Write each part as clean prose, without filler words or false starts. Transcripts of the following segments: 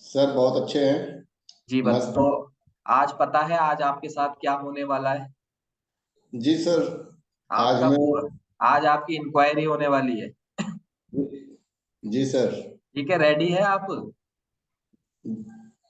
Sir बहुत अच्छे हैं। जी बस मस्त तो हैं। आज पता है आज आपके साथ क्या होने वाला है। जी सर। आज आपका मैं पूरा आज आपकी इंक्वायरी होने वाली है। जी सर। ठीक है, रेडी है आप?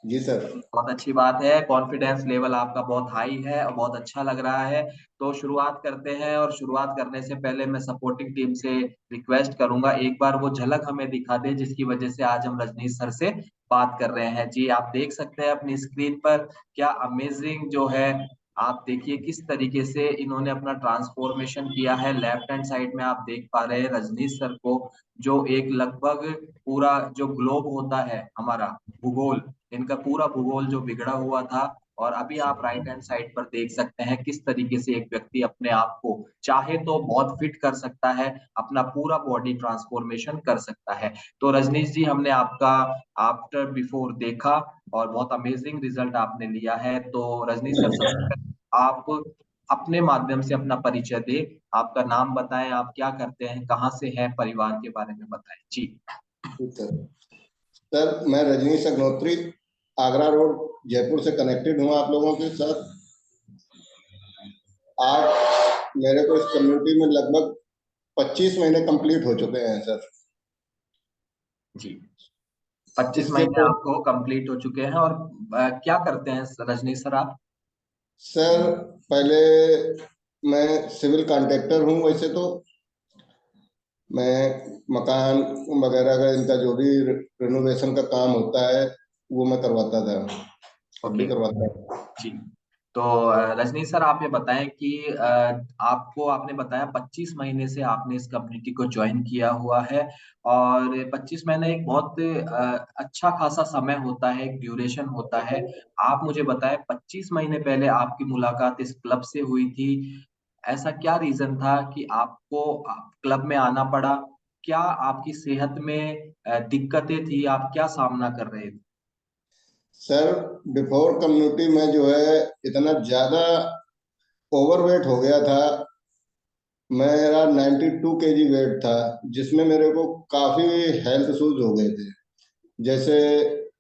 जी सर। बहुत अच्छी बात है, कॉन्फिडेंस लेवल आपका बहुत हाई है और बहुत अच्छा लग रहा है। तो शुरुआत करते हैं, और शुरुआत करने से पहले मैं सपोर्टिंग टीम से रिक्वेस्ट करूंगा एक बार वो झलक हमें दिखा दे जिसकी वजह से आज हम रजनीश सर से बात कर रहे हैं। जी आप देख सकते हैं अपनी स्क्रीन पर, क्या अमेजिंग जो है। आप देखिए किस तरीके से इन्होंने अपना ट्रांसफॉर्मेशन किया है। लेफ्ट हैंड साइड में आप देख पा रहे हैं रजनीश सर को, जो एक लगभग पूरा जो ग्लोब होता है हमारा भूगोल, इनका पूरा भूगोल जो बिगड़ा हुआ था। और अभी आप राइट हैंड साइड पर देख सकते हैं किस तरीके से एक व्यक्ति अपने आप को चाहे तो बहुत फिट कर सकता है, अपना पूरा बॉडी ट्रांसफॉर्मेशन कर सकता है। तो रजनीश जी, हमने आपका आफ्टर बिफोर देखा और बहुत अमेजिंग रिजल्ट आपने लिया है। तो रजनीश सर, सबसे पहले आप अपने माध्यम से अपना परिचय दे, आपका नाम बताएं, आप क्या करते हैं, कहाँ से हैं, परिवार के बारे में बताएं जी। जी सर। सर मैं रजनीश अग्नोत्री, आगरा रोड, जयपुर से कनेक्टेड हूँ आप लोगों के साथ। आज मेरे को इस कम्युनिटी में लगभग 25 महीने कंप्लीट हो चुके हैं सर। जी, 25 इसके महीने तो आपको कंप्लीट हो चुके हैं। और क्या करते हैं रजनीश सर आप? सर पहले मैं सिविल कॉन्ट्रैक्टर हूँ। वैसे तो मैं मकान वगैरह का इनका जो भी रिनोवेशन का काम होता है वो मैं करवाता था, अब भी ओके करवाता हूँ। जी। तो रजनीश सर, आप ये बताएं कि आपको आपने बताया 25 महीने से आपने इस कम्युनिटी को ज्वाइन किया हुआ है। और 25 महीने एक बहुत अच्छा खासा समय होता है, एक ड्यूरेशन होता है। आप मुझे बताएं 25 महीने पहले आपकी मुलाकात इस क्लब से हुई थी। ऐसा क्या रीजन था कि आपको क्लब में आना पड़ा? क्या आपकी सेहत में दिक्कतें थी, आप क्या सामना कर रहे थे? सर बिफोर कम्युनिटी में जो है इतना ज्यादा ओवरवेट हो गया था। मेरा 92 केजी वेट था, जिसमें मेरे को काफी हेल्थ इश्यूज हो गए थे। जैसे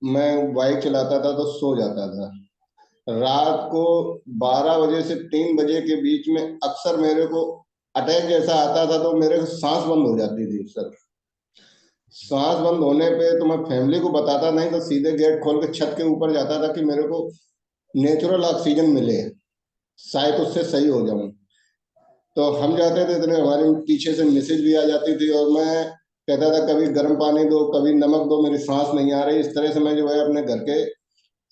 मैं बाइक चलाता था तो सो जाता था। रात को 12 बजे से 3 बजे के बीच में अक्सर मेरे को अटैक जैसा आता था, तो मेरे को सांस बंद हो जाती थी सर। सांस बंद होने पे तो मैं फैमिली को बताता नहीं, तो सीधे गेट खोल के छत के ऊपर जाता था कि मेरे को नेचुरल ऑक्सीजन मिले, शायद उससे सही हो जाऊं। तो हम जाते थे, इतने हमारे पीछे से मैसेज भी आ जाती थी, और मैं कहता था कभी गर्म पानी दो, कभी नमक दो, मेरी सांस नहीं आ रही। इस तरह से मैं जो है अपने घर के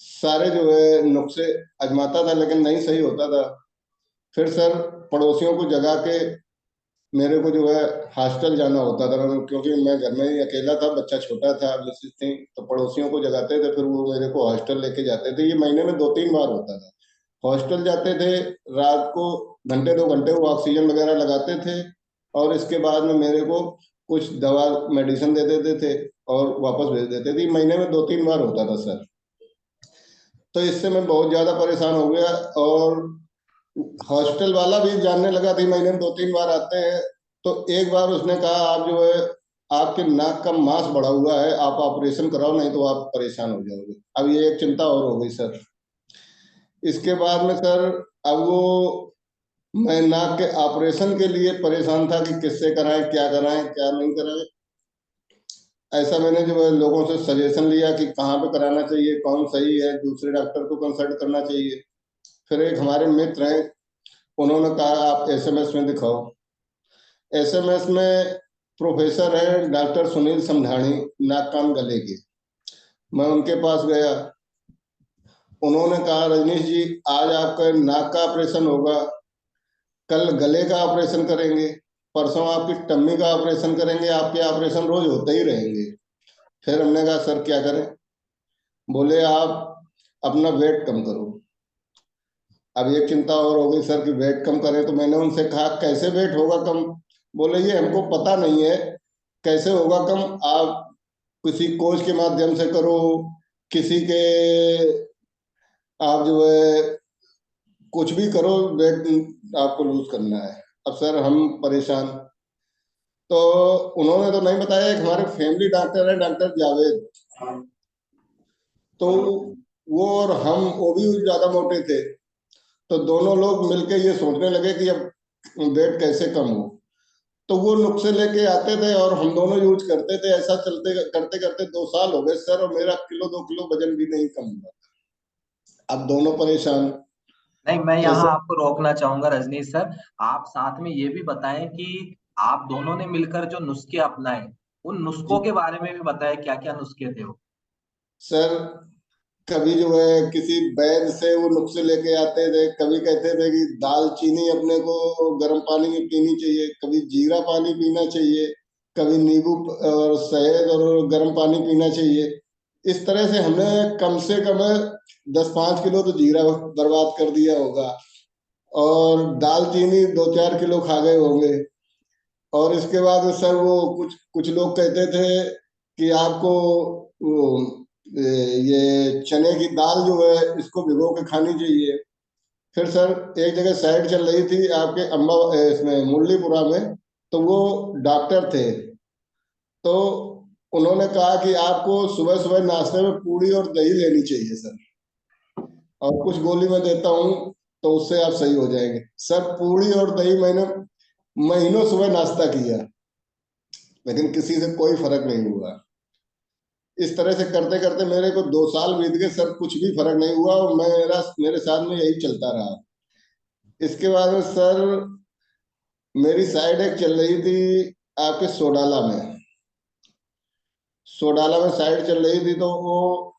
सारे जो है नुस्खे आजमाता था, लेकिन नहीं सही होता था। फिर सर पड़ोसियों को जगा के मेरे को जो है हॉस्टल जाना होता था, क्योंकि मैं घर में ही अकेला था, बच्चा छोटा था, मिसेस थी, तो पड़ोसियों को जगाते थे, फिर वो मेरे को हॉस्टल लेके जाते थे। ये महीने में 2-3 बार होता था। हॉस्टल जाते थे, रात को घंटे 2 घंटे वो ऑक्सीजन वगैरह लगाते थे, और इसके बाद में मेरे को कुछ दवा मेडिसिन दे देते थे और वापस भेज देते थे। ये महीने में 2-3 बार होता था सर। तो इससे मैं बहुत ज्यादा परेशान हो गया, और हॉस्टल वाला भी जानने लगा थी महीने में 2-3 बार आते हैं। तो एक बार उसने कहा आप जो है आपके नाक का मांस बढ़ा हुआ है, आप ऑपरेशन कराओ, नहीं तो आप परेशान हो जाओगे। अब ये एक चिंता और हो गई सर। इसके बाद में सर, अब वो मैं नाक के ऑपरेशन के लिए परेशान था कि किससे कराएं, क्या नहीं कराएं। ऐसा मैंने जो है लोगों से सजेशन लिया कि कहाँ पे कराना चाहिए, कौन सही है, दूसरे डॉक्टर को कंसल्ट करना चाहिए। फिर एक हमारे मित्र हैं, उन्होंने कहा आप एसएमएस में दिखाओ। एसएमएस में प्रोफेसर हैं डॉक्टर सुनील समढ़ाणी, नाक कान गले के। मैं उनके पास गया। उन्होंने कहा रजनीश जी, आज आपका नाक का ऑपरेशन होगा, कल गले का ऑपरेशन करेंगे, परसों आपकी टम्मी का ऑपरेशन करेंगे, आपके ऑपरेशन रोज होते ही रहेंगे। फिर हमने कहा सर क्या करें? बोले आप अपना वेट कम करो। अब एक चिंता और हो गई सर कि वेट कम करें, तो मैंने उनसे कहा कैसे वेट होगा कम? बोले ये हमको पता नहीं है कैसे होगा कम, आप किसी कोच के माध्यम से करो, किसी के, आप जो है कुछ भी करो, वेट आपको लूज करना है। अब सर हम परेशान। तो उन्होंने तो नहीं बताया, एक हमारे फैमिली डॉक्टर है डॉक्टर जावेद, तो वो और हम, वो भी ज्यादा मोटे थे। तो दोनों लोग मिलके ये सोचने लगे कि अब वेट कैसे कम हो। तो वो नुस्खे लेके आते थे और हम दोनों यूज करते थे। ऐसा चलते करते करते 2 साल हो गए सर, और मेरा किलो 2 किलो वजन भी नहीं कम हुआ। अब दोनों परेशान। नहीं, मैं यहाँ कैसे? आपको रोकना चाहूंगा रजनीश सर। आप साथ में ये भी बताएं कि आप दोनों ने मिलकर जो नुस्खे अपनाए, उन नुस्खों जी के बारे में भी बताएं, क्या क्या नुस्खे थे वो। सर, कभी जो है किसी वैद्य से वो नुस्खे लेके आते थे। कभी कहते थे कि दालचीनी अपने को गर्म पानी में पीनी चाहिए, कभी जीरा पानी पीना चाहिए, कभी नींबू और शहद और गर्म पानी पीना चाहिए। इस तरह से हमने कम से कम 10-5 किलो तो जीरा बर्बाद कर दिया होगा, और दालचीनी 2-4 किलो खा गए होंगे। और इसके बाद सर वो कुछ कुछ लोग कहते थे कि आपको वो, ये चने की दाल जो है इसको भिगो के खानी चाहिए। फिर सर एक जगह साइड चल रही थी आपके अम्बा, इसमें मुरलीपुरा में। तो वो डॉक्टर थे। तो उन्होंने कहा कि आपको सुबह सुबह नाश्ते में पूड़ी और दही लेनी चाहिए सर, और कुछ गोली मैं देता हूँ तो उससे आप सही हो जाएंगे। सर पूड़ी और दही मैंने महीनों सुबह नाश्ता किया, लेकिन किसी से कोई फर्क नहीं हुआ। इस तरह से करते करते मेरे को 2 साल बीत गए सर, कुछ भी फर्क नहीं हुआ, और मेरे साथ में यही चलता रहा। इसके बाद में सर मेरी साइड एक चल रही थी आपके सोडाला में। सोडाला में साइड चल रही थी, तो वो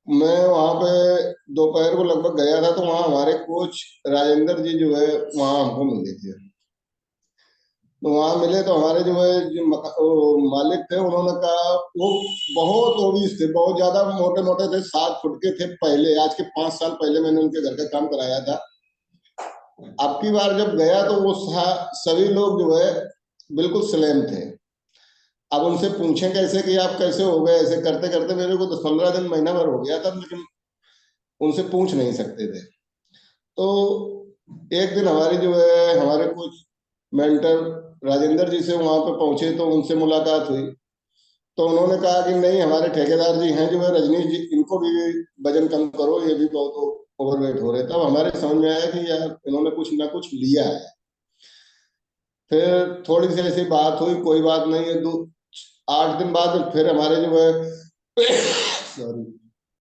मैं वहां पे दोपहर को लगभग गया था। तो वहाँ हमारे कोच राजेंद्र जी जो है वहाँ हमको मिले थे। तो वहां मिले तो हमारे जो है जो मालिक थे, उन्होंने कहा वो बहुत ओबीस थे, बहुत ज्यादा मोटे मोटे थे, 7 फुट के थे पहले, आज के 5 साल पहले मैंने उनके घर का काम कराया था। अब की बार जब गया तो वो सभी लोग जो है बिल्कुल स्लिम थे। अब उनसे पूछें कैसे कि आप कैसे हो गए, ऐसे करते करते मेरे को 10-15 दिन, महीना भर हो गया था, लेकिन उनसे पूछ नहीं सकते थे। तो एक दिन हमारी जो है हमारे कुछ मेंटर राजेंद्र जी से वहां पे पहुंचे, तो उनसे मुलाकात हुई। तो उन्होंने कहा कि नहीं, हमारे ठेकेदार जी हैं जो है रजनीश जी, इनको भी वजन कम करो, ये भी बहुत ओवरवेट हो रहे। तब हमारे समझ में आया कि यार इन्होंने कुछ ना कुछ लिया है। फिर थोड़ी सी ऐसी बात हुई, कोई बात नहीं है। 8 दिन बाद फिर हमारे जो है सॉरी,